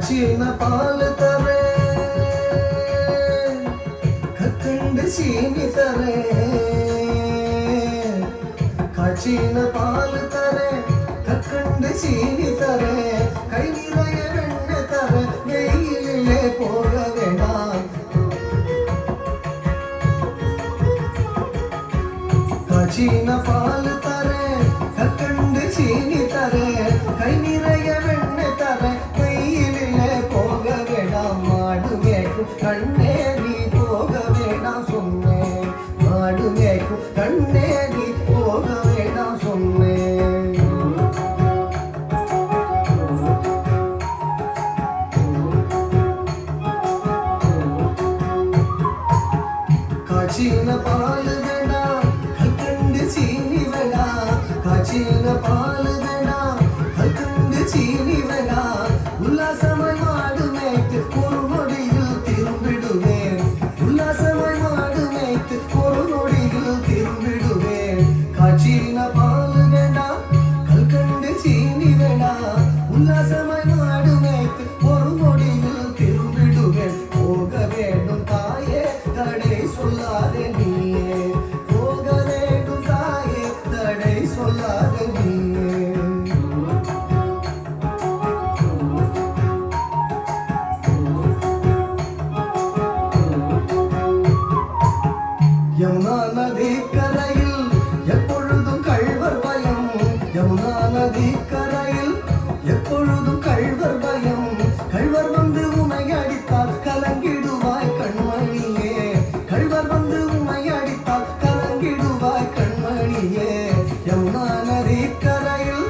காய்ச்சின பால் தரே கற்கண்டு சீனி தரே காய்ச்சின பால் தரே கற்கண்டு சீனி தரே கை நிறைய வெண்ணெய் தரே வெயிலிலே போக வேண்டாம் காய்ச்சின பால் தரே கற்கண்டு சீனி தரே கை நிறைய வெண்ணெய் தரே வெயிலிலே போக வேண்டாம் மாடு மேய்க்கும் கண்ணே நீ போக வேண்டாம் சொன்னேன் மாடு மேய்க்கும் கண்ணே நீ போக வேண்டாம் சொன்னேன் காய்ச்சின பால் வேண்டாம் கற்கண்டு சீனி வேண்டாம் காய்ச்சின பால் வேண்டாம் கற்கண்டு சீனி வேண்டாம் உல்லாசமாய் மாடு மேய்த்து ஒரு நொடியில் திரும்பிடுவேன் உல்லாசமாய் மாடு மேய்த்து ஒரு நொடியில் திரும்பிடுவேன் காய்ச்சின பால் வேண்டாம் கற்கண்டு சீனி வேண்டாம் உல்லாசமாய் மாடு மேய்த்து ஒரு நொடியில் திரும்பிடுவேன் போக வேண்டும் தாயே தடை சொல்லாதே நீயே போக வேண்டும் தாயே தடை சொல்லாதே நீயே யமுனா நதி கரையில் எப்பொழுதும் கள்வர் பயம் யமுனா நதி கரையில் எப்பொழுதும் கள்வர் பயம் கள்வர் வந்து உன்னை அடித்தால் கலங்கிடுவாய் கண்மணியே கள்வர் வந்து உன்னை அடித்தால் கலங்கிடுவாய் கண்மணியே யமுனா நதி கரையில்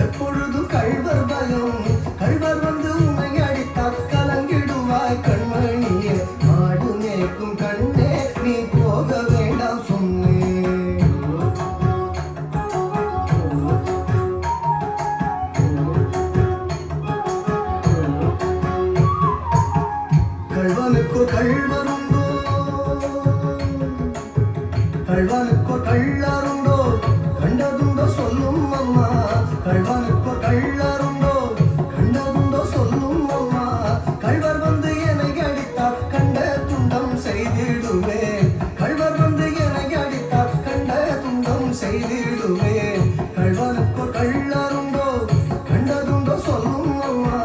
எப்பொழுதும் கள்வர் பயம் கள்வர் வந்து உன்னை அடித்தால் கலங்கிடுவாய் கண்மணியே மாடு மேய்க்கும் கண்ணே நீ போக வேண்டாம் சொன்னேன் கள்வனுக்கு கள்வருண்டோ கள்வனுக்கு கள்ளருண்டோ கண்டதுண்டோ சொல்லும் அம்மா கள்வனுக்கு கள்ளருண்டோ கண்டதுண்டோ சொல்லும் அம்மா கள்வர் வந்து என்னை அடித்தார் கண்ட துண்டம் செய்திடுவேன் கள்வர் வந்து என்னை அடித்தார் கண்ட துண்டம் செய்திடுவேன் கள்வனுக்கு கள்ளருண்டோ கண்டதுண்டோ சொல்லும் அம்மா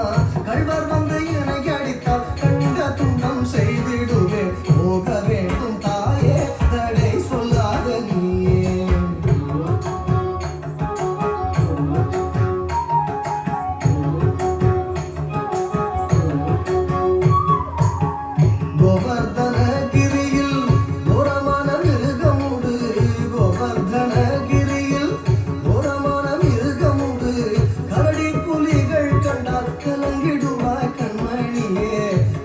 கள்வர் வந்து என்னை அடித்தார் கண்ட துண்டம் செய்திடுவேன் போக வேண்டும் தாயே தடை சொல்லாத நீயே கோவர்தனகிரியில் கோரமான மிருகமுண்டு கோவர்தனகிரியில் கோரமான மிருகமுண்டு கரடி புலிகள் கண்டால் கலங்கிடுவாய் கண்மணியே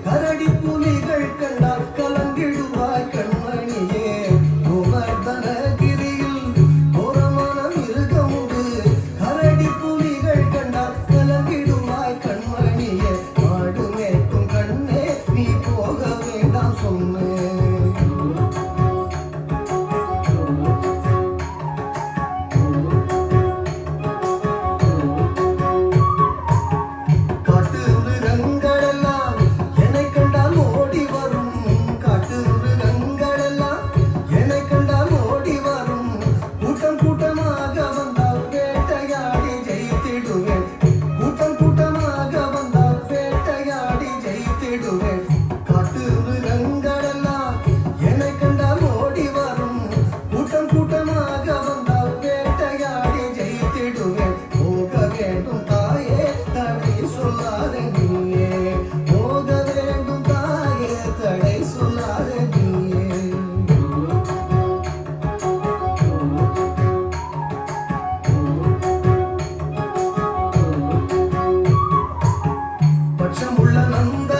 கரடி புலிகள் கண்டால் கலங்கிடுவாய் கண்மணியே கோவர்தனகிரியில் கோரமான மிருகமுண்டு கரடி புலிகள் கண்டால் கலங்கிடுவாய் கண்மணியே மாடு மேய்க்கும் கண்ணே நீ போக வேண்டாம் சொன்னேன் காட்டு மிருகங்களெல்லாம் என்னை கண்டால் ஓடி வரும் காட்டு மிருகங்களெல்லாம் என்னை கண்டால் ஓடி வரும் கூட்டம் கூட்டமாக வந்தால் வேட்டையாடி ஜெயித்திடுவேன் கூட்டம் கூட்டமாக வந்தால் வேட்டையாடி ஜெயித்திடுவேன் காட்டு மிருகங்களெல்லாம் என்னை கண்டால் ஓடி வரும் கூட்டம் கூட்டமாக வந்தால் வேட்டையாடி ஜெயித்திடுவேன் போக வேண்டும் தாயே தடை சொல்லாத நீயே போக வேண்டும் தாயே தடை சொல்லாத நீயே பட்சமுள்ள நந்த